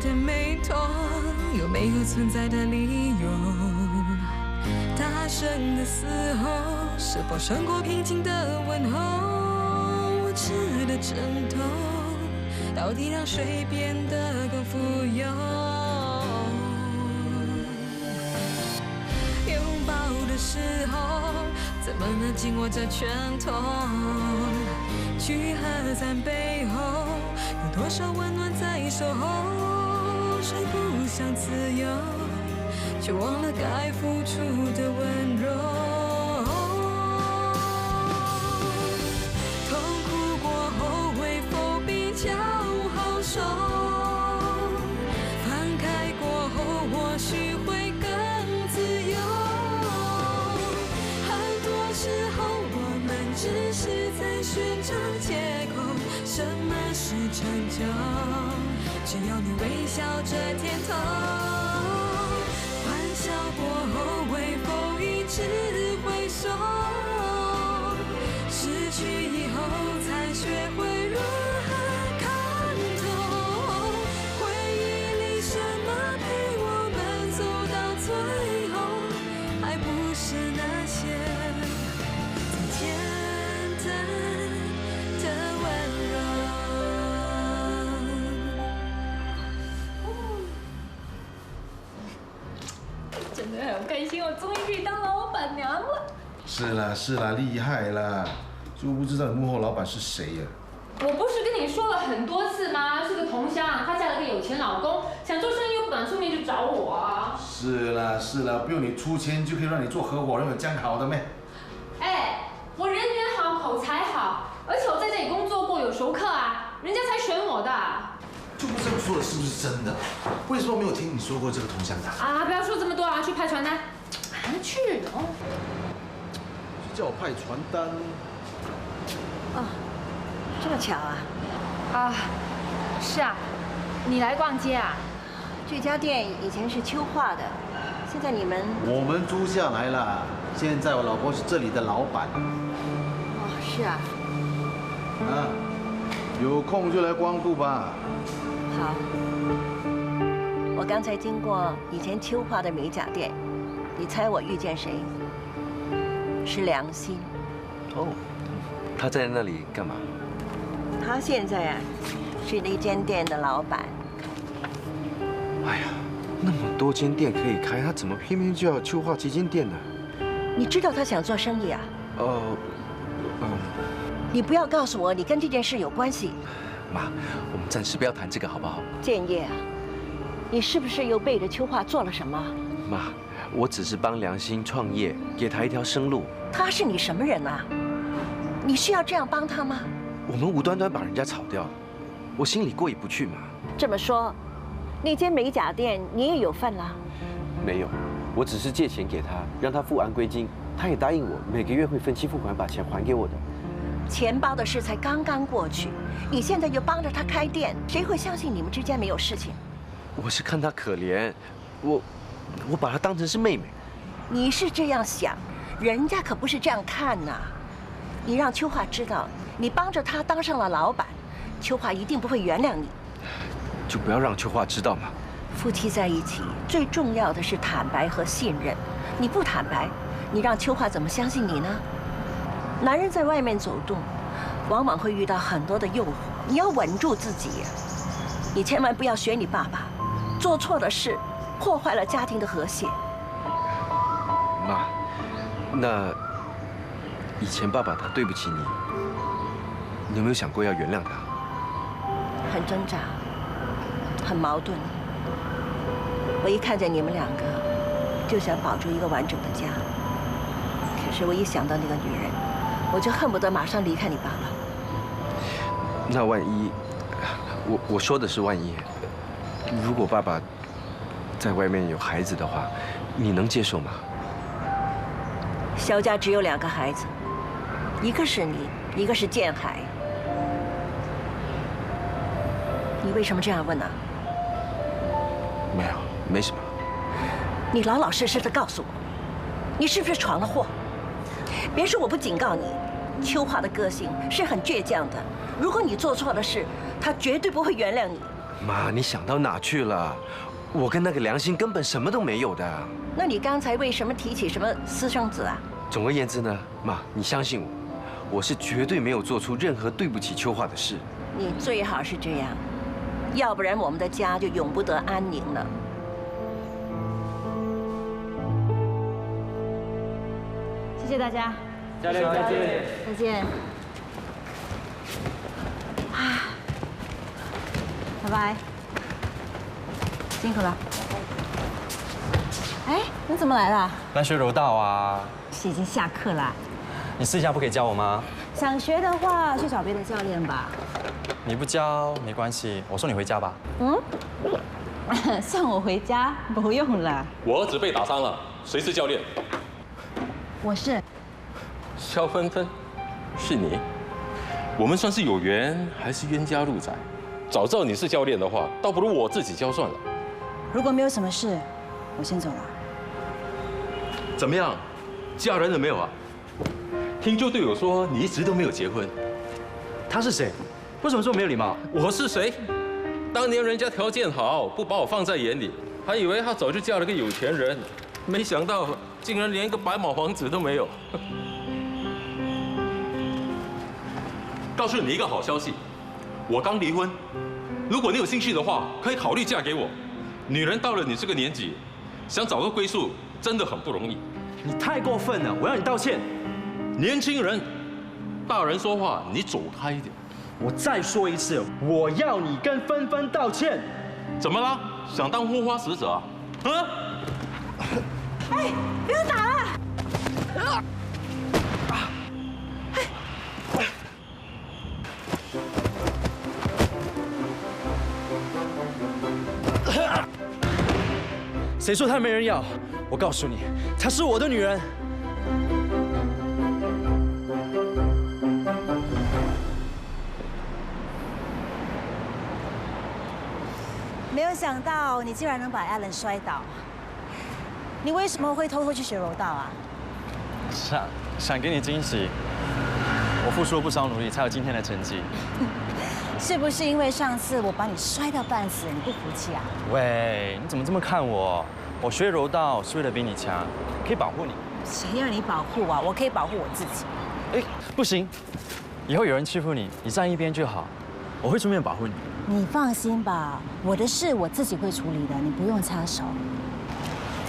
着没痛，有没有存在的理由？大声的嘶吼，是否胜过平静的问候？无知的枕头，到底让谁变得更富有？拥抱的时候，怎么能紧握着拳头？聚合在背后，有多少温暖在守候？谁不想自由，却忘了该付出的温柔？痛苦过后会否比较好受？放开过后或许会更自由。很多时候我们只是在寻找借口，什么是成就？只要你微笑着点头。欢笑过后会否一直回首？失去以后才学会如何看透。回忆里什么陪我们走到最后？还不是那些最简单的温柔。真的很开心，我终于可以当老板娘了。是啦是啦，厉害啦！就不知道你幕后老板是谁呀？我不是跟你说了很多次吗？是个同乡，她嫁了个有钱老公，想做生意又不敢出面就找我啊。是啦是啦，不用你出钱就可以让你做合伙人，有这样好的咩？哎，我人缘好，口才好，而且我在这里工作过，有熟客啊，人家才选我的。就不知道说的是不是真的？为什么没有听你说过这个同乡的？啊，不要说这么多啊，去派传单。去哦。叫我派传单。哦，这么巧啊！啊，是啊，你来逛街啊？这家店以前是秋画的，现在你们……我们租下来了，现在我老婆是这里的老板。哦，是啊。啊，有空就来光顾吧。好。我刚才经过以前秋画的美甲店，你猜我遇见谁？是梁心。哦，他在那里干嘛？他现在啊，是那间店的老板。哎呀，那么多间店可以开，他怎么偏偏就要秋画这间店呢？你知道他想做生意啊？你不要告诉我你跟这件事有关系。妈，我们暂时不要谈这个好不好？建业啊，你是不是又背着秋画做了什么？妈，我只是帮良心创业，给他一条生路。他是你什么人啊？你需要这样帮他吗？我们无端端把人家炒掉，我心里过意不去嘛。这么说，那间美甲店你也有份啦？没有，我只是借钱给他，让他付安归金，他也答应我每个月会分期付款把钱还给我的。钱包的事才刚刚过去，你现在又帮着他开店，谁会相信你们之间没有事情？我是看他可怜，我把他当成是妹妹。你是这样想，人家可不是这样看呐。你让秋华知道你帮着他当上了老板，秋华一定不会原谅你。就不要让秋华知道嘛。夫妻在一起最重要的是坦白和信任，你不坦白，你让秋华怎么相信你呢？男人在外面走动，往往会遇到很多的诱惑，你要稳住自己。你千万不要学你爸爸，做错了事，破坏了家庭的和谐。妈，那以前爸爸他对不起你，你有没有想过要原谅他？很挣扎，很矛盾。我一看见你们两个，就想保住一个完整的家。可是我一想到那个女人，我就恨不得马上离开你爸爸。那万一，我说的是万一，如果爸爸在外面有孩子的话，你能接受吗？萧家只有2个孩子，一个是你，一个是建海。你为什么这样问呢？没有，没什么。你老老实实的告诉我，你是不是闯了祸？别说我不警告你，秋华的个性是很倔强的，如果你做错了事，他绝对不会原谅你。妈，你想到哪去了？我跟那个良心根本什么都没有的。那你刚才为什么提起什么私生子啊？总而言之呢，妈，你相信我，我是绝对没有做出任何对不起秋华的事。你最好是这样，要不然我们的家就永不得安宁了。谢谢大家，再见，再见，再见。啊，拜拜，辛苦了。哎，你怎么来了？来学柔道啊！是已经下课了。你私下不可以教我吗？想学的话，去找别的教练吧。你不教没关系，我送你回家吧。嗯，送我回家不用了。我儿子被打伤了，谁是教练？我是。肖芬芬，是你？我们算是有缘，还是冤家路窄？早知道你是教练的话，倒不如我自己教算了。如果没有什么事，我先走了。怎么样？嫁人了没有啊？听旧队友说你一直都没有结婚。他是谁？为什么这么没有礼貌？我是谁？当年人家条件好，不把我放在眼里，还以为她早就嫁了个有钱人，没想到竟然连一个白马王子都没有。告诉你一个好消息，我刚离婚。如果你有兴趣的话，可以考虑嫁给我。女人到了你这个年纪，想找个归宿真的很不容易。你太过分了，我要你道歉。年轻人，大人说话你走开一点。我再说一次，我要你跟芬芬道歉。怎么了？想当护花使者啊？啊！哎，不要打了！谁说她没人要？我告诉你，她是我的女人。没有想到你竟然能把 Alan 摔倒。你为什么会偷偷去学柔道啊？想给你惊喜。我付出了不少努力，才有今天的成绩。是不是因为上次我把你摔到半死，你不服气啊？喂，你怎么这么看我？我学柔道是为了比你强，可以保护你。谁让你保护啊？我可以保护我自己。哎，不行，以后有人欺负你，你站一边就好，我会出面保护你。你放心吧，我的事我自己会处理的，你不用插手。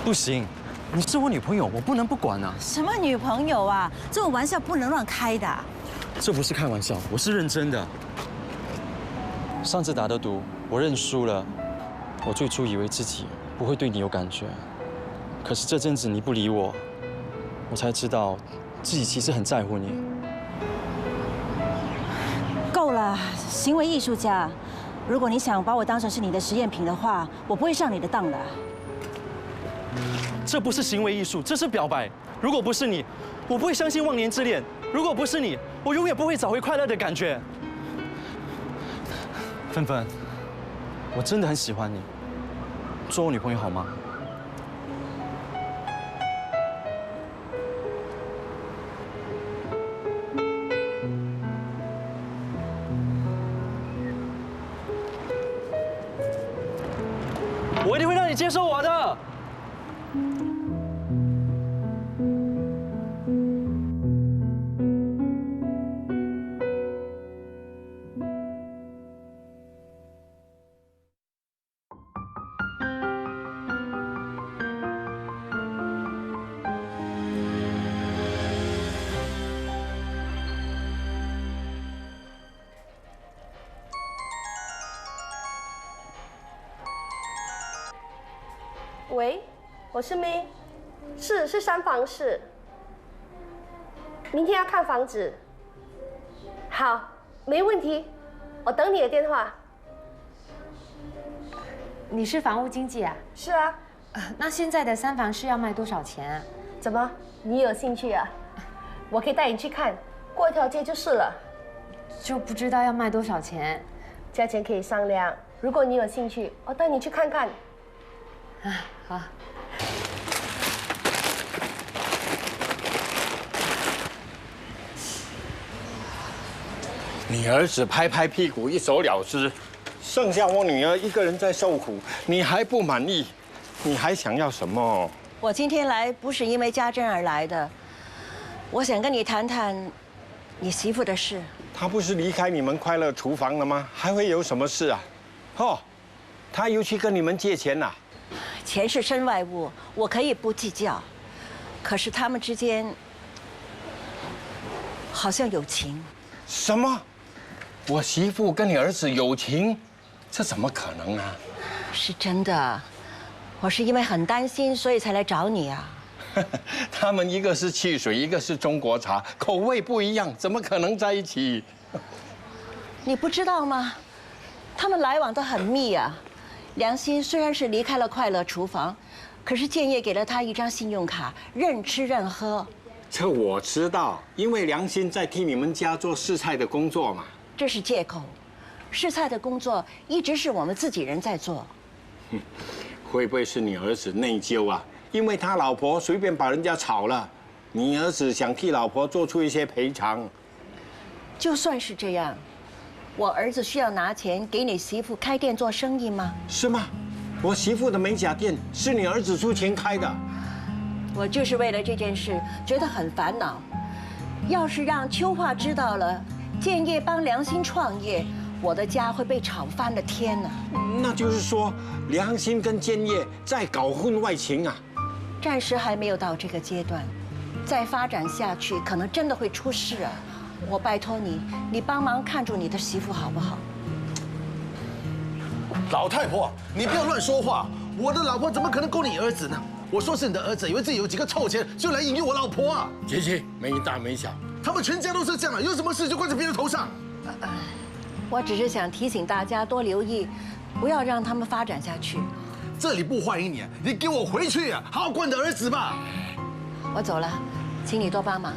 不行，你是我女朋友，我不能不管啊。什么女朋友啊？这种玩笑不能乱开的。这不是开玩笑，我是认真的。上次打的赌，我认输了。我最初以为自己不会对你有感觉，可是这阵子你不理我，我才知道自己其实很在乎你。够了，行为艺术家。如果你想把我当成是你的实验品的话，我不会上你的当的。这不是行为艺术，这是表白。如果不是你，我不会相信忘年之恋；如果不是你，我永远不会找回快乐的感觉。芬芬，我真的很喜欢你，做我女朋友好吗？我一定会让你接受我的。喂，我是咪，是三房市，明天要看房子。好，没问题，我等你的电话。你是房屋经纪啊？是啊。那现在的三房市要卖多少钱啊？怎么，你有兴趣啊？我可以带你去看，过一条街就是了。就不知道要卖多少钱，价钱可以商量。如果你有兴趣，我带你去看看。啊，好。你儿子拍拍屁股一走了之，剩下我女儿一个人在受苦，你还不满意？你还想要什么？我今天来不是因为家珍而来的，我想跟你谈谈你媳妇的事。她不是离开你们快乐厨房了吗？还会有什么事啊？哦，她又去跟你们借钱了。钱是身外物，我可以不计较，可是他们之间好像有情。什么？我媳妇跟你儿子有情？这怎么可能啊？是真的，我是因为很担心，所以才来找你啊。他们一个是汽水，一个是中国茶，口味不一样，怎么可能在一起？你不知道吗？他们来往都很密啊。良心虽然是离开了快乐厨房，可是建业给了他一张信用卡，任吃任喝。这我知道，因为良心在替你们家做试菜的工作嘛。这是借口，试菜的工作一直是我们自己人在做。会不会是你儿子内疚啊？因为他老婆随便把人家炒了，你儿子想替老婆做出一些赔偿。就算是这样，我儿子需要拿钱给你媳妇开店做生意吗？是吗？我媳妇的美甲店是你儿子出钱开的。我就是为了这件事觉得很烦恼。要是让秋华知道了，建业帮良心创业，我的家会被吵翻了天呐！那就是说，良心跟建业在搞婚外情啊？暂时还没有到这个阶段，再发展下去，可能真的会出事啊！我拜托你，你帮忙看住你的媳妇好不好？老太婆，你不要乱说话！我的老婆怎么可能勾你儿子呢？我说是你的儿子，以为自己有几个臭钱就来引诱我老婆啊！姐姐，没大没小，他们全家都是这样的，有什么事就怪在别人头上。我只是想提醒大家多留意，不要让他们发展下去。这里不欢迎你，你给我回去啊！好好管你的儿子吧。我走了，请你多帮忙。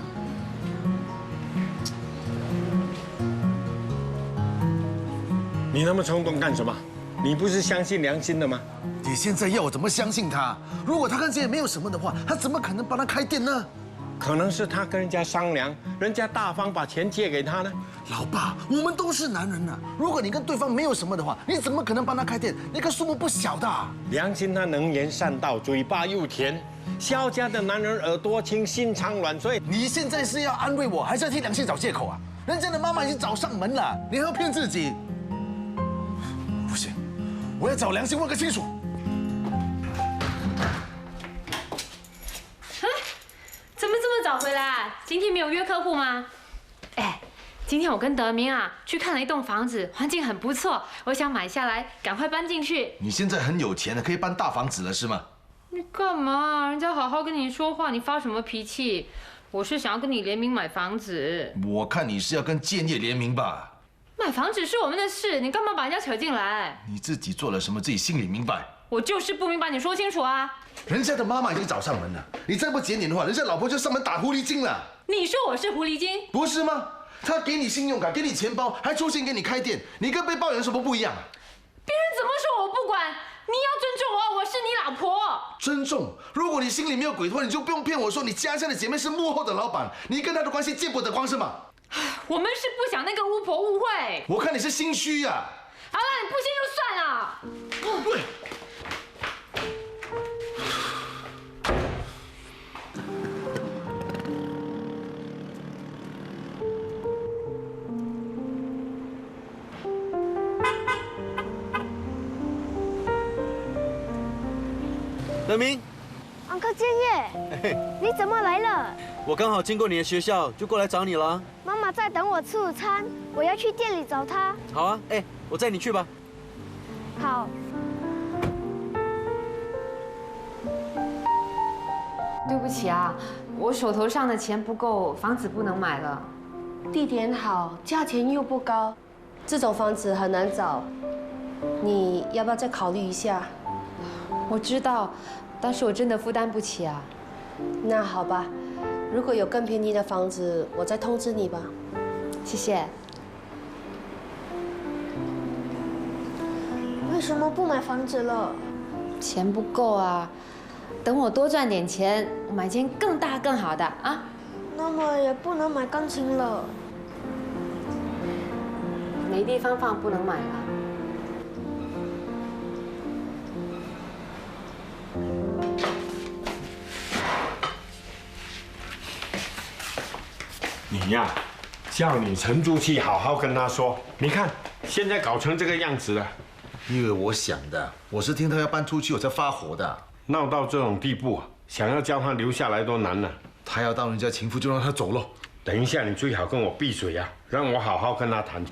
你那么冲动干什么？你不是相信良心的吗？你现在要我怎么相信他？如果他跟这也没有什么的话，他怎么可能帮他开店呢？可能是他跟人家商量，人家大方把钱借给他呢。老爸，我们都是男人呐，如果你跟对方没有什么的话，你怎么可能帮他开店？那个数目不小的。良心他能言善道，嘴巴又甜。萧家的男人耳朵轻，心肠软，所以你现在是要安慰我，还是要替良心找借口啊？人家的妈妈已经找上门了，你还要骗自己？不行，我要找良心问个清楚。怎么这么早回来？今天没有约客户吗？哎，今天我跟德明啊去看了一栋房子，环境很不错，我想买下来，赶快搬进去。你现在很有钱了，可以搬大房子了是吗？你干嘛？人家好好跟你说话，你发什么脾气？我是想要跟你联名买房子。我看你是要跟建业联名吧？买房子是我们的事，你干嘛把人家扯进来？你自己做了什么，自己心里明白。我就是不明白，你说清楚啊！人家的妈妈已经找上门了，你再不检点的话，人家老婆就上门打狐狸精了。你说我是狐狸精？不是吗？他给你信用卡，给你钱包，还出钱给你开店，你跟被抱怨有什么不一样啊？别人怎么说我不管，你要尊重我，我是你老婆。尊重？如果你心里没有鬼的话，你就不用骗我说你家乡的姐妹是幕后的老板，你跟她的关系见不得光是吗？我们是不想那个巫婆误会。我看你是心虚呀。好了，你不信就算了。对。德明，安哥建业，你怎么来了？我刚好经过你的学校，就过来找你了。妈妈在等我吃午餐，我要去店里找她。好啊，哎，我载你去吧。好。对不起啊，我手头上的钱不够，房子不能买了。地点好，价钱又不高，这种房子很难找，你要不要再考虑一下？我知道，但是我真的负担不起啊。那好吧，如果有更便宜的房子，我再通知你吧。谢谢。为什么不买房子了？钱不够啊。等我多赚点钱，我买间更大更好的啊。那么也不能买钢琴了。没地方放，不能买了。你呀，叫你沉住气，好好跟他说。你看，现在搞成这个样子了。因为我想的，我是听他要搬出去我才发火的。闹到这种地步，想要叫他留下来都难了。他要当人家情妇，就让他走喽。等一下，你最好跟我闭嘴啊，让我好好跟他谈。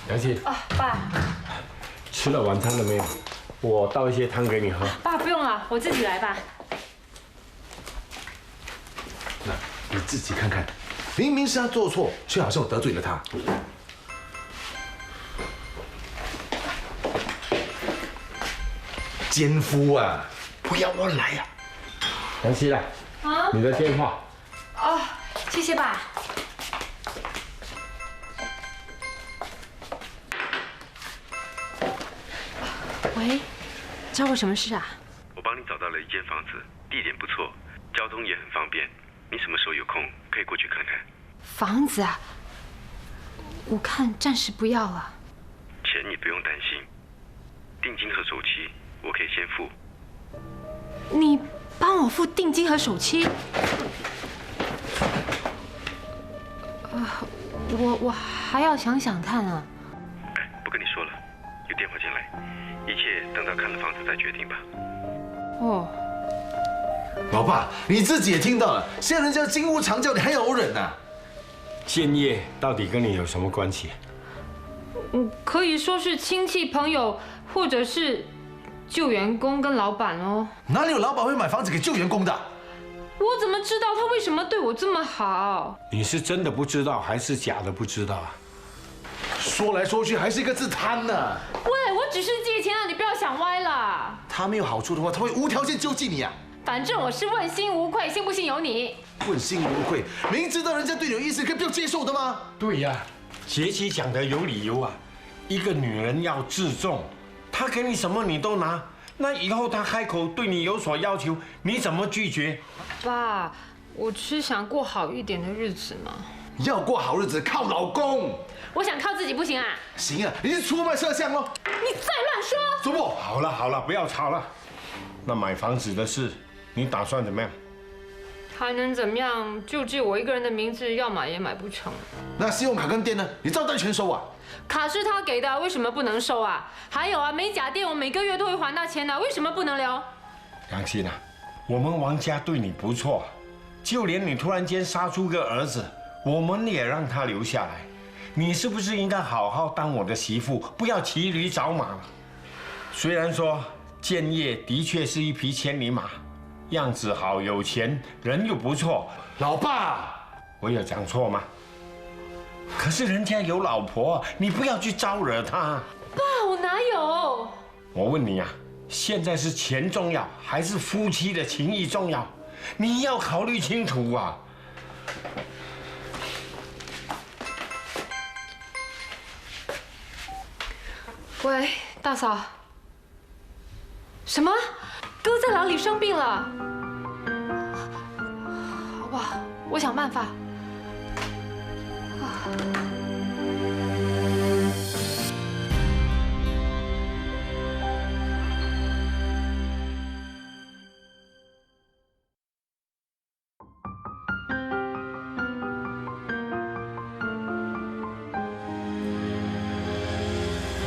杨希。啊，爸。吃了晚餐了没有？我倒一些汤给你喝。爸，不用了，我自己来吧。那你自己看看，明明是他做错，却好像我得罪了他。奸夫啊！不要乱来呀！杨希来，啊，你的电话。哦，谢谢爸。喂，找我什么事啊？我帮你找到了一间房子，地点不错，交通也很方便。你什么时候有空可以过去看看？房子啊，我看暂时不要了。钱你不用担心，定金和首期我可以先付。你帮我付定金和首期？我还要想想看啊。哎，不跟你说了，有电话进来，一切等到看了房子再决定吧。哦。老爸，你自己也听到了，现在人家金屋藏娇，你还有忍啊？建业到底跟你有什么关系？可以说是亲戚朋友，或者是旧员工跟老板哦。哪里有老板会买房子给旧员工的？我怎么知道他为什么对我这么好？你是真的不知道，还是假的不知道啊？说来说去还是一个字贪呢。喂，我只是借钱啊，你不要想歪了。他没有好处的话，他会无条件救济你啊。反正我是问心无愧，信不信由你。问心无愧，明知道人家对你有意思，可以不要接受的吗？对呀，杰奇讲的有理由啊。一个女人要自重，她给你什么你都拿，那以后她开口对你有所要求，你怎么拒绝？爸，我只想过好一点的日子嘛。要过好日子靠老公。我想靠自己不行啊？行啊，你就出卖摄像喽。你再乱说！祖母，好了好了，不要吵了。那买房子的事，你打算怎么样？还能怎么样？就只有我一个人的名字，要买也买不成。那信用卡跟店呢？你照单全收啊？卡是他给的，为什么不能收啊？还有啊，美甲店我每个月都会还他钱的，为什么不能留？杨欣啊，我们王家对你不错，就连你突然间杀出个儿子，我们也让他留下来。你是不是应该好好当我的媳妇，不要骑驴找马了？虽然说建业的确是一匹千里马，样子好，有钱，人又不错。老爸，我有讲错吗？可是人家有老婆，你不要去招惹他。爸，我哪有？我问你啊，现在是钱重要，还是夫妻的情谊重要？你要考虑清楚啊！喂，大嫂。什么？哥在牢里生病了？好吧，我想办法。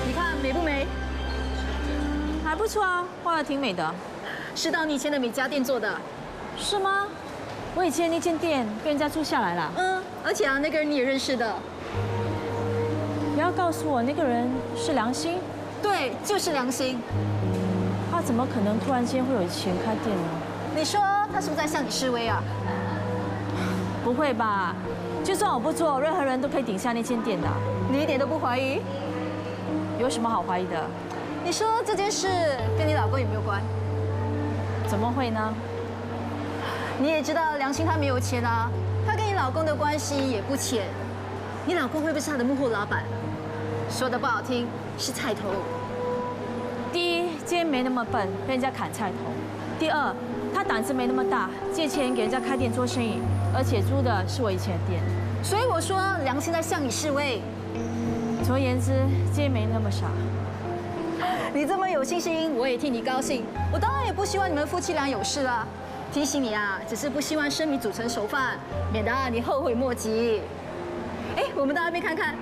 你看美不美？还不错啊，画的挺美的。是到你以前的美甲店做的，是吗？我以前那间店被人家租下来了。而且啊，那个人你也认识的。不要告诉我那个人是梁心。对，就是梁心。他怎么可能突然间会有钱开店呢？你说他是不是在向你示威啊？不会吧？就算我不做，任何人都可以顶下那间店的。你一点都不怀疑？有什么好怀疑的？你说这件事跟你老公有没有关？怎么会呢？你也知道梁心他没有钱啊，他跟你老公的关系也不浅。你老公会不会是他的幕后老板？说的不好听，是菜头。第一，今天没那么笨，被人家砍菜头；第二，他胆子没那么大，借钱给人家开店做生意，而且租的是我以前的店。所以我说梁心在向你示威。总而言之，今天没那么傻。你这么有信心，我也替你高兴。我当然也不希望你们夫妻俩有事啊。提醒你啊，只是不希望生米煮成熟饭，免得你后悔莫及。哎，我们到那边看看。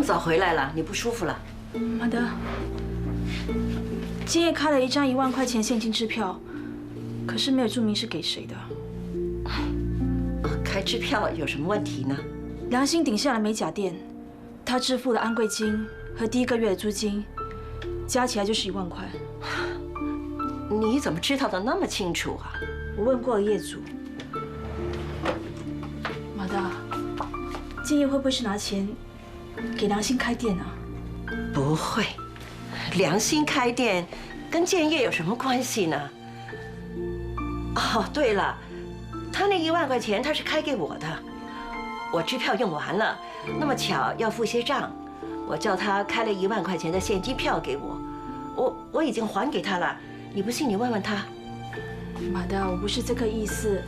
早回来了，你不舒服了？妈的，今夜开了一张1万块钱现金支票，可是没有注明是给谁的。开支票有什么问题呢？良心顶下了美甲店，他支付了安贵金和第1个月的租金，加起来就是1万块。你怎么知道的那么清楚啊？我问过了业主。马大，今夜会不会是拿钱给良心开店啊？不会，良心开店跟建业有什么关系呢？哦，对了，他那1万块钱他是开给我的，我支票用完了，那么巧要付些账，我叫他开了1万块钱的现金票给我，我已经还给他了，你不信你问问他。马大，我不是这个意思，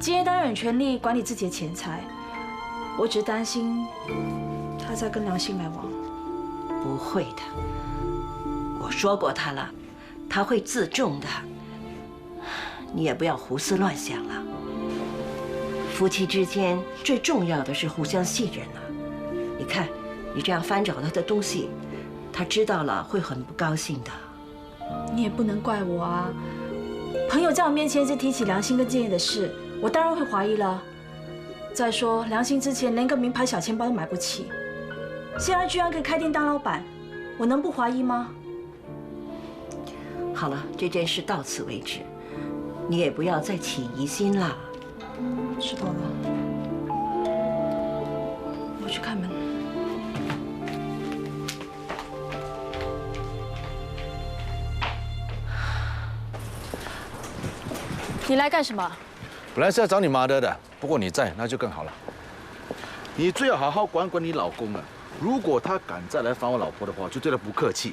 建业当然有权利管理自己的钱财，我只是担心他在跟良心来往。不会的，我说过他了，他会自重的。你也不要胡思乱想了。夫妻之间最重要的是互相信任啊！你看，你这样翻找他的东西，他知道了会很不高兴的。你也不能怪我啊！朋友在我面前一直提起良心跟建业的事，我当然会怀疑了。再说，良心之前连个名牌小钱包都买不起，现在居然可以开店当老板，我能不怀疑吗？好了，这件事到此为止，你也不要再起疑心了。知道了，我去开门。你来干什么？本来是要找你妈的，不过你在，那就更好了。你最好好好管管你老公啊！如果他敢再来烦我老婆的话，就对他不客气。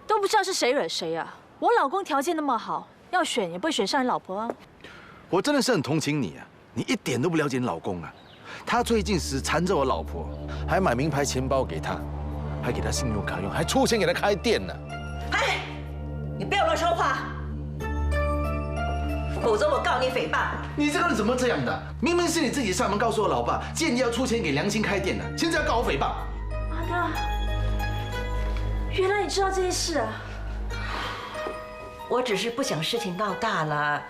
都不知道是谁惹谁啊！我老公条件那么好，要选也不会选上你老婆啊。我真的是很同情你啊！你一点都不了解你老公啊！他最近时缠着我老婆，还买名牌钱包给她，还给她信用卡用，还出钱给她开店呢。哎，你不要乱说话，否则我告你诽谤。你这个人怎么这样的？明明是你自己上门告诉我老爸，建议要出钱给良心开店的，现在要告我诽谤。妈的，原来你知道这件事啊！我只是不想事情闹大了。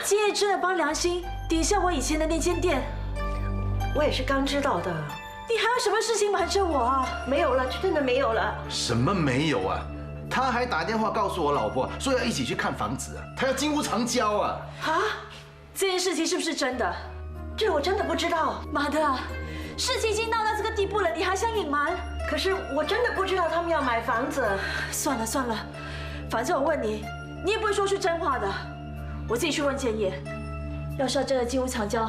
建业真的帮良心抵下我以前的那间店，我也是刚知道的。你还有什么事情瞒着我啊？没有了，真的没有了。什么没有啊？他还打电话告诉我老婆，说要一起去看房子啊，他要金屋藏娇啊！啊，这件事情是不是真的？这我真的不知道。妈的，事情已经闹到这个地步了，你还想隐瞒？可是我真的不知道他们要买房子。算了算了，反正我问你，你也不会说出真话的。我自己去问建业，要是他真的金屋藏娇，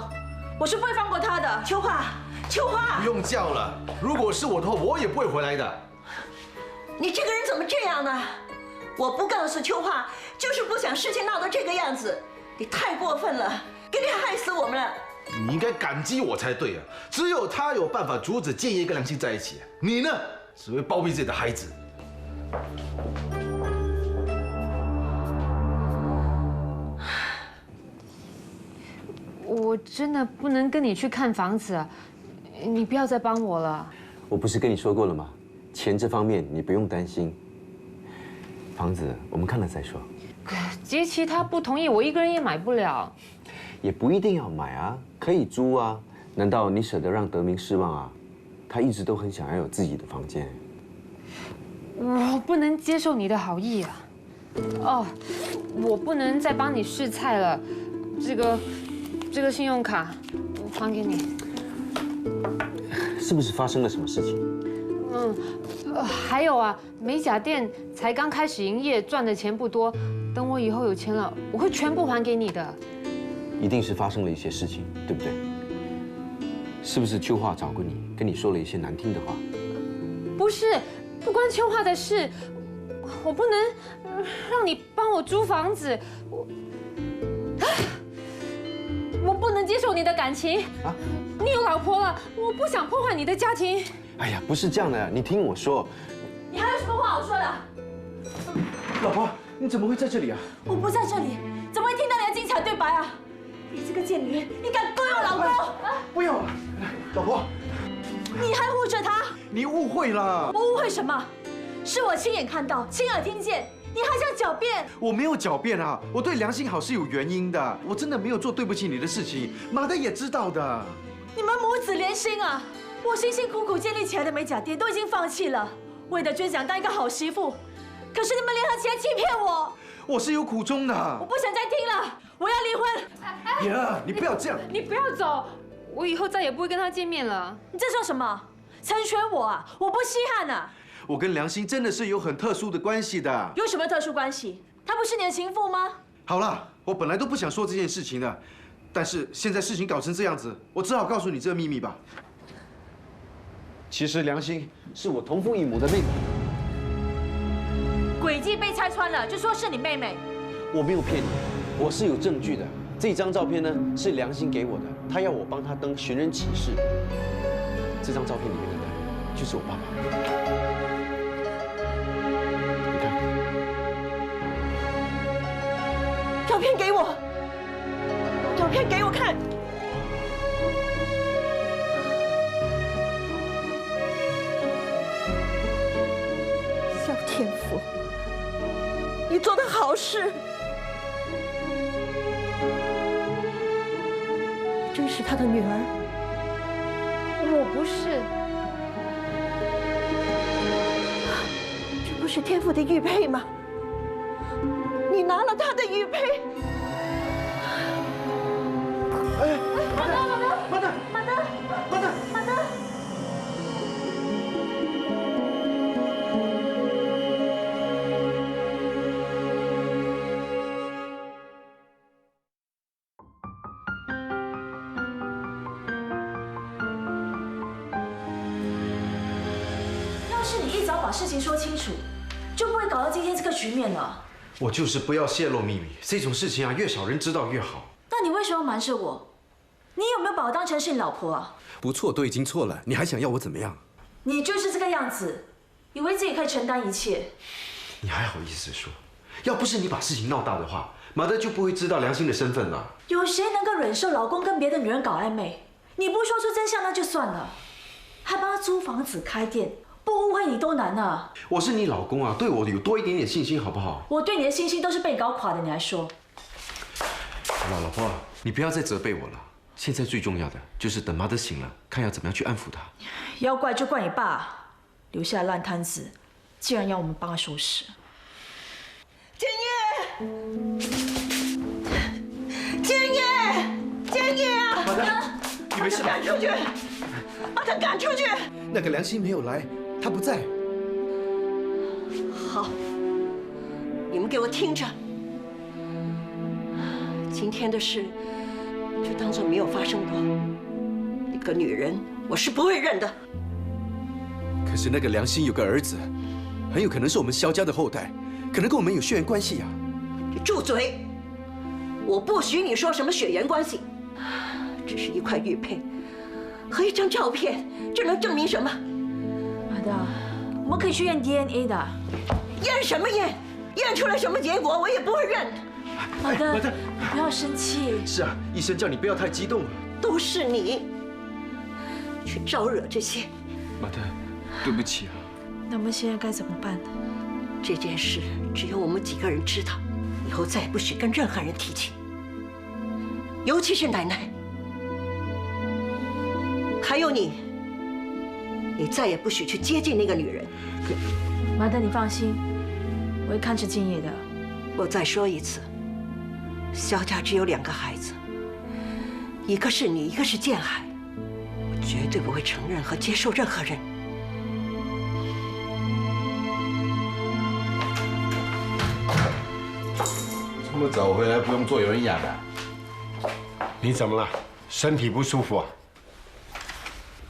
我是不会放过他的。秋华，秋华，不用叫了，如果是我的话，我也不会回来的。你这个人怎么这样呢？我不告诉秋华，就是不想事情闹到这个样子。你太过分了，给你害死我们了。你应该感激我才对啊！只有他有办法阻止建业跟良心在一起，你呢，只会包庇自己的孩子。我真的不能跟你去看房子，你不要再帮我了。我不是跟你说过了吗？钱这方面你不用担心，房子我们看了再说。杰奇他不同意，我一个人也买不了。也不一定要买啊，可以租啊。难道你舍得让德明失望啊？他一直都很想要有自己的房间。我不能接受你的好意啊！哦，我不能再帮你试菜了。这个信用卡我还给你。是不是发生了什么事情？还有啊，美甲店才刚开始营业，赚的钱不多。等我以后有钱了，我会全部还给你的。一定是发生了一些事情，对不对？是不是秋华找过你，跟你说了一些难听的话？不是，不关秋华的事，我不能让你帮我租房子，我不能接受你的感情啊！你有老婆了，我不想破坏你的家庭。哎呀，不是这样的，你听我说。你还有什么话好说的？老婆，你怎么会在这里啊？我不在这里，怎么会听到你的精彩对白啊？你这个贱女人，你敢勾引我老公？不要，老婆，你还护着他？你误会了。我误会什么？是我亲眼看到，亲耳听见，你还想狡辩？我没有狡辩啊，我对良心好是有原因的，我真的没有做对不起你的事情，马德也知道的。你们母子连心啊！我辛辛苦苦建立起来的美甲店都已经放弃了，为了追想当一个好媳妇，可是你们联合起来欺骗我。我是有苦衷的。我不想再听了，我要离婚。呀，你不要这样。你不要走，我以后再也不会跟他见面了。你这说什么？成全我啊！我不稀罕啊！我跟良心真的是有很特殊的关系的。有什么特殊关系？她不是你的情妇吗？好了，我本来都不想说这件事情的，但是现在事情搞成这样子，我只好告诉你这个秘密吧。其实良心是我同父异母的妹妹。诡计被拆穿了，就说是你妹妹。我没有骗你，我是有证据的。这张照片呢是良心给我的，他要我帮他登寻人启事。这张照片里面的人就是我爸爸。你看，照片给我，照片给我看。萧天福，你做的好事，你真是他的女儿。我不是。这不是天福的玉佩吗？你拿了他的玉佩。哎，马德！要是你一早把事情说清楚，就不会搞到今天这个局面了。我就是不要泄露秘密，这种事情啊，越少人知道越好。那你为什么要瞒着我？你有没有把我当成是你老婆啊？不错，都已经错了，你还想要我怎么样？你就是这个样子，以为自己可以承担一切。你还好意思说？要不是你把事情闹大的话，马德就不会知道良心的身份了。有谁能够忍受老公跟别的女人搞暧昧？你不说出真相那就算了，还帮他租房子开店，不误会你都难啊！我是你老公啊，对我有多一点点信心好不好？我对你的信心都是被搞垮的，你还说？好了，老婆，你不要再责备我了。现在最重要的就是等马德醒了，看要怎么样去安抚他。要怪就怪你爸，留下烂摊子，既然要我们帮他收拾。建业，建业啊！马德，你没事吧？赶出去，把他赶出去！那个良心没有来，他不在。好，你们给我听着，今天的事就当做没有发生过。那个女人，我是不会认的。可是那个良心有个儿子，很有可能是我们萧家的后代，可能跟我们有血缘关系啊！你住嘴！我不许你说什么血缘关系，只是一块玉佩和一张照片，这能证明什么？马德，我们可以去验 DNA 的。验什么验？验出来什么结果，我也不会认。马德，你不要生气。是啊，医生叫你不要太激动了。都是你去招惹这些。马德，对不起啊。那我们现在该怎么办？这件事只有我们几个人知道，以后再也不许跟任何人提起，尤其是奶奶，还有你，你再也不许去接近那个女人。马德，你放心，我会看着建业的。我再说一次，萧家只有2个孩子，一个是你，一个是建海，我绝对不会承认和接受任何人这么早回来不用做，有人养啊？你怎么了？身体不舒服啊？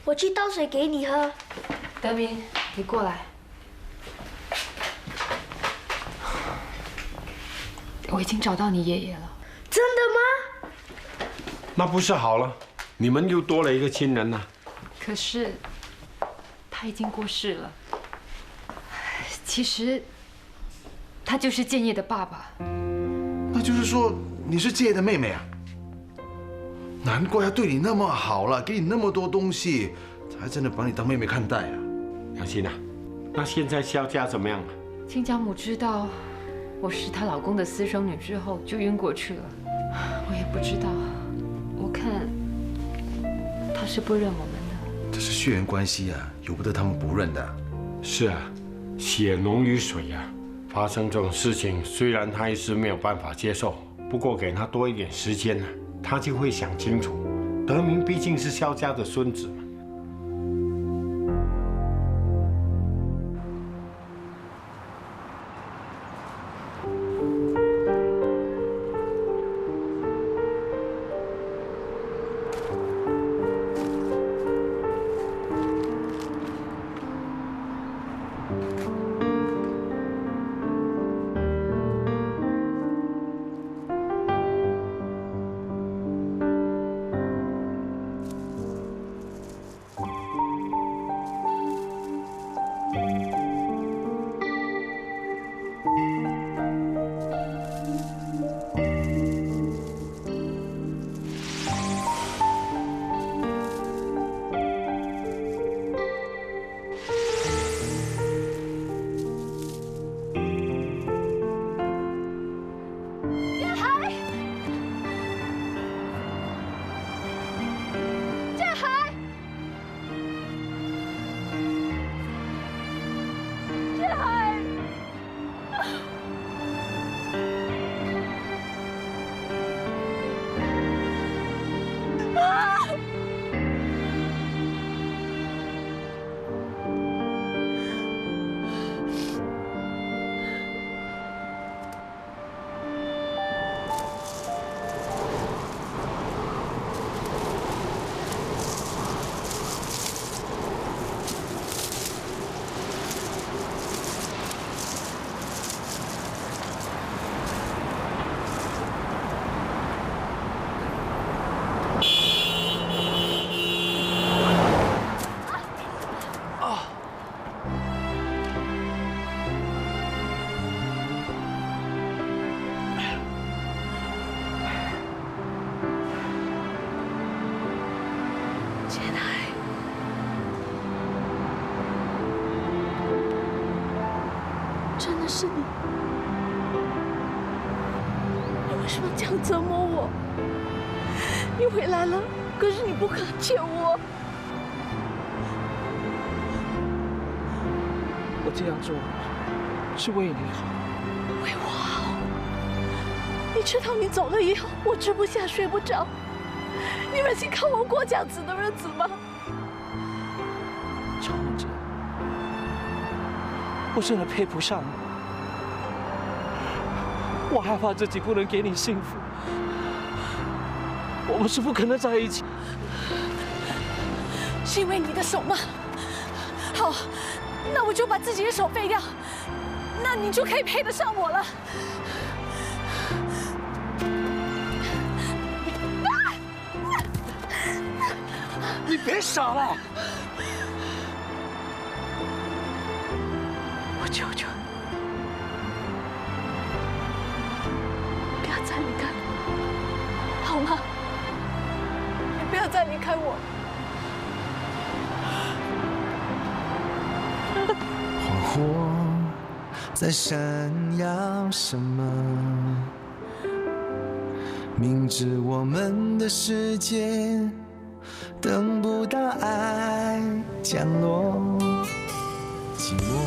我去倒水给你喝。德明，你过来。我已经找到你爷爷了。真的吗？那不是好了？你们又多了一个亲人呐。可是，他已经过世了。其实，他就是建业的爸爸。那就是说你是建业的妹妹啊？难怪他对你那么好了，给你那么多东西，还真的把你当妹妹看待啊。杨欣啊，那现在萧家怎么样啊？亲家母知道我是她老公的私生女之后，就晕过去了。我也不知道，我看她是不认我们的。这是血缘关系啊，由不得他们不认的。是啊，血浓于水啊。发生这种事情，虽然他一时没有办法接受，不过给他多一点时间呢，他就会想清楚。德明毕竟是萧家的孙子嘛。真的是你？你为什么这样折磨我？你回来了，可是你不可见我。我这样做是为你好。为我好？你知道你走了以后，我吃不下睡不着。你忍心看我过这样子的日子吗？乔梦珍，我真的配不上你。我害怕自己不能给你幸福，我们是不可能在一起。是因为你的手吗？好，那我就把自己的手废掉，那你就可以配得上我了。你别傻了！我求求你，不要再离开我，好吗？你不要再离开我。花火在闪耀什么？明知我们的世界等不到爱降落，寂寞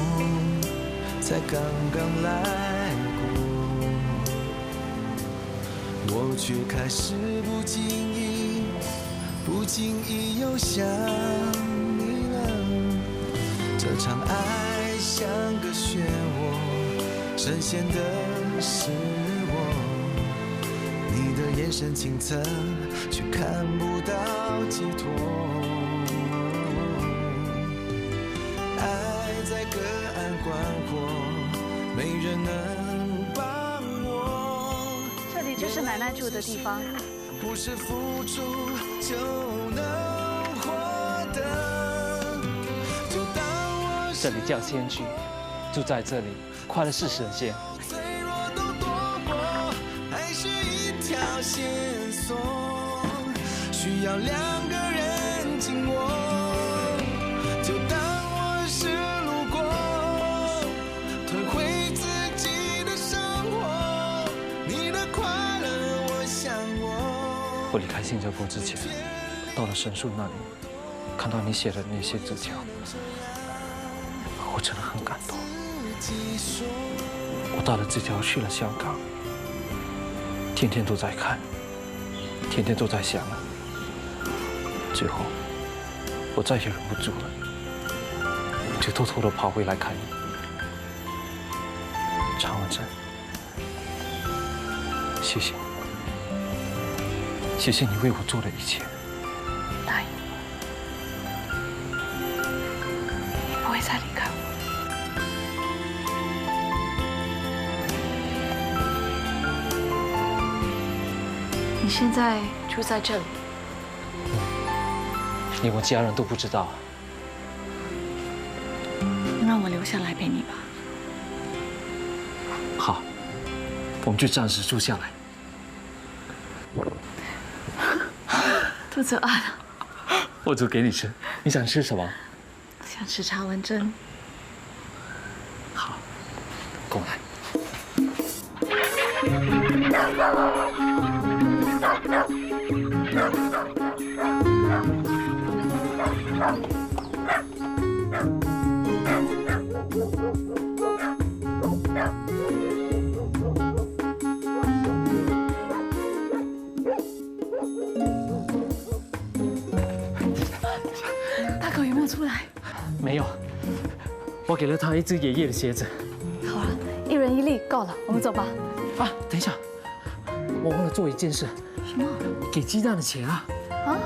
才刚刚来过，我却开始不经意又想你了。这场爱像个漩涡，深陷的是我，你的眼神清澈，却看不到寄托。爱在隔岸观火，没人能帮我。这里就是奶奶住的地方。不是付出就能获得。就当我这里叫仙居，住在这里，快乐是神仙。脆弱都躲过，爱是一条线索，需要两个人紧握。就当我是路过，退回自己的生活，你的快乐我想我离开新加坡之前，到了神树那里，看到你写的那些纸条，我真的很感动。我带了纸条去了香港，天天都在看，天天都在想。最后，我再也忍不住了，就偷偷地跑回来看你。常文珍，谢谢你。谢谢你为我做的一切。答应我，你不会再离开我。你现在住在这里，连我家人都不知道。让我留下来陪你吧。好，我们就暂时住下来。肚子饿了，我煮给你吃，你想吃什么？想吃茶文蒸。好，过来。大狗有没有出来？没有，我给了他一只爷爷的鞋子。好了，一人一粒够了，我们走吧。啊，等一下，我忘了做一件事。什么？给鸡蛋的钱啊！啊？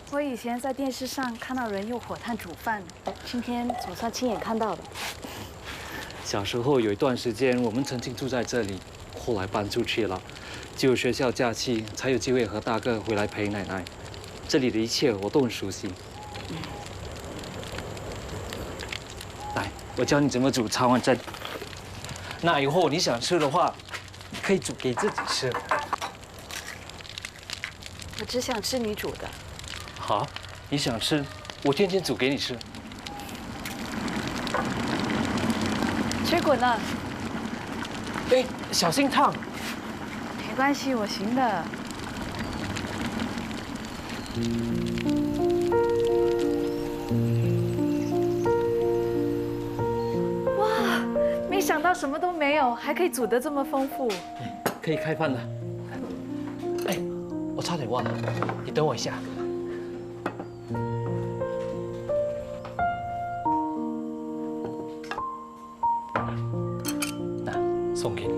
我以前在电视上看到人用火炭煮饭，今天总算亲眼看到了。小时候有一段时间，我们曾经住在这里，后来搬出去了，只有学校假期才有机会和大哥回来陪奶奶。这里的一切我都很熟悉。来，我教你怎么煮茶碗蒸。那以后你想吃的话，可以煮给自己吃。我只想吃你煮的。好，你想吃，我天天煮给你吃。水果呢？哎，小心烫。没关系，我行的。哇，没想到什么都没有，还可以煮得这么丰富。可以开饭了。哎，我差点忘了，你等我一下。送给你。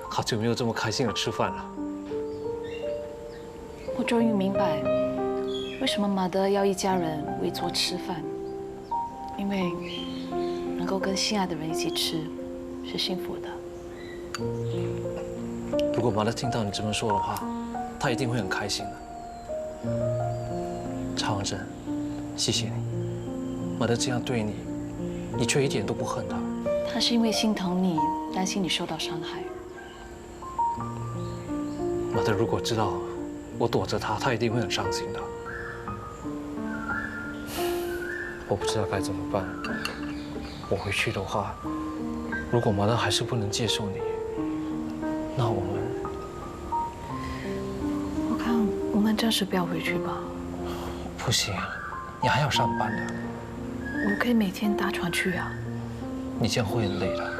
好久没有这么开心的吃饭了。我终于明白，为什么马德要一家人围桌吃饭，因为能够跟心爱的人一起吃，是幸福的。如果马德听到你这么说的话，他一定会很开心的。查文珍，谢谢你。马德这样对你，你却一点都不恨他。他是因为心疼你，担心你受到伤害。马德如果知道我躲着他，他一定会很伤心的。我不知道该怎么办。我回去的话，如果马德还是不能接受你，那我看我们暂时不要回去吧。不行啊，你还要上班的。我可以每天搭船去啊。你这样会很累的。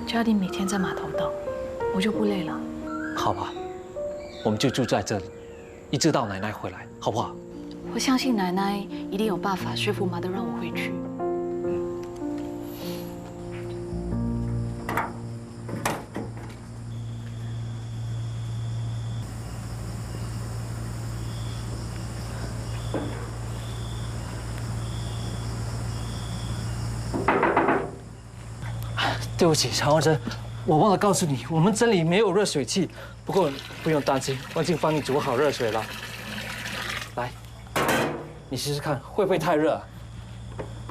家里每天在码头等，我就不累了。好吧，我们就住在这里，一直到奶奶回来，好不好？我相信奶奶一定有办法说服马德让我回去。对不起，常华珍，我忘了告诉你，我们这里没有热水器。不过不用担心，我已经帮你煮好热水了。来，你试试看，会不会太热？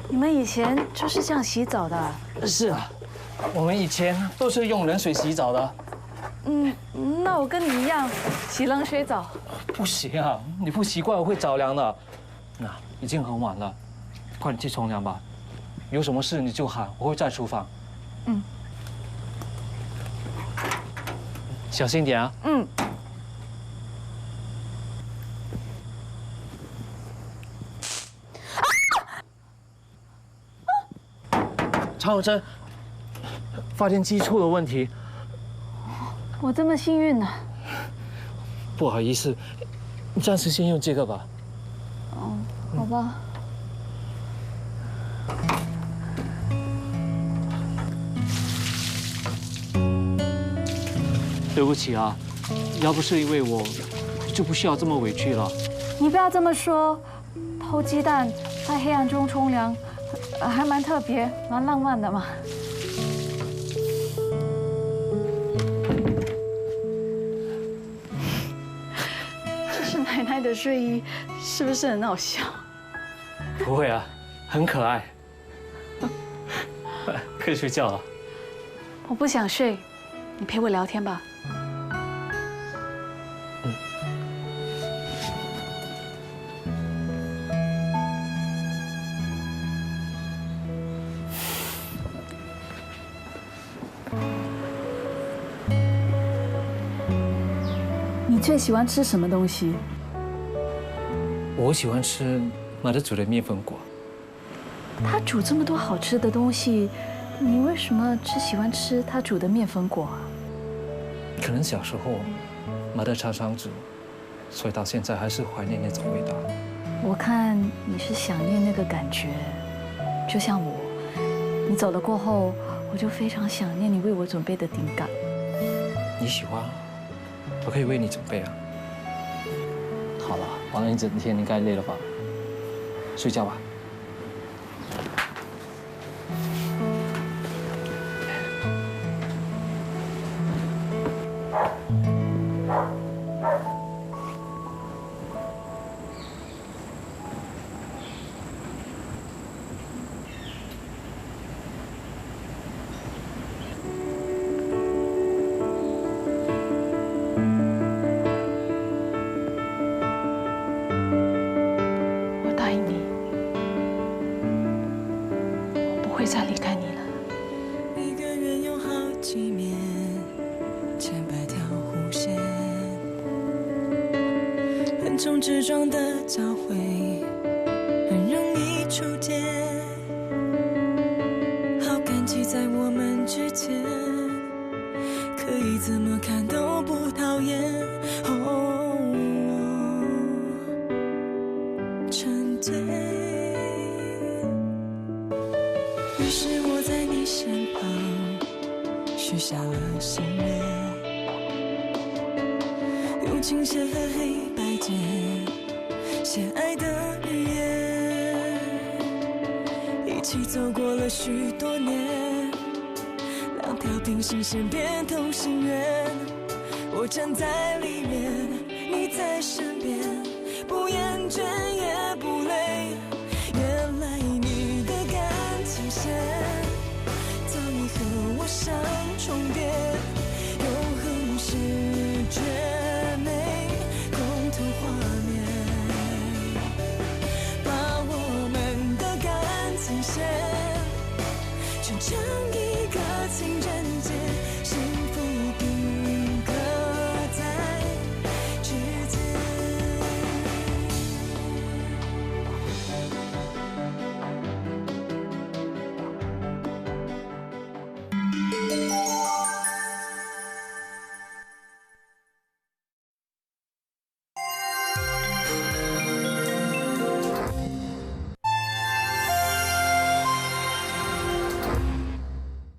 你们以前就是这样洗澡的？是啊，我们以前都是用冷水洗澡的。那我跟你一样，洗冷水澡。不行啊，你不习惯我会着凉的。那已经很晚了，快点去冲凉吧。有什么事你就喊，我会在厨房。小心点啊。常有珍，发电机出了问题。我这么幸运呢？不好意思，你暂时先用这个吧。哦，好吧。对不起啊，要不是因为我，就不需要这么委屈了。你不要这么说，偷鸡蛋在黑暗中冲凉，还蛮特别，蛮浪漫的嘛。这是奶奶的睡衣，是不是很好笑？不会啊，很可爱。可以睡觉了。我不想睡，你陪我聊天吧。你最喜欢吃什么东西？我喜欢吃马德煮的面粉果。他煮这么多好吃的东西，你为什么只喜欢吃他煮的面粉果啊？可能小时候马德常常煮，所以到现在还是怀念那种味道。我看你是想念那个感觉，就像我，你走了过后，我就非常想念你为我准备的饼干。你喜欢？我可以为你准备啊。好了，玩了一整天，你该累了吧？睡觉吧。会再离开你了。一个人有好几面千百条弧线，横冲直撞的交汇很容易触电，好感激在我们之间，可以怎么看都不讨厌。成对。于是我在你身旁许下了心愿，用琴弦和黑白键写爱的语言，一起走过了许多年，两条平行线变同心圆，我站在里面，你在身边，不厌倦。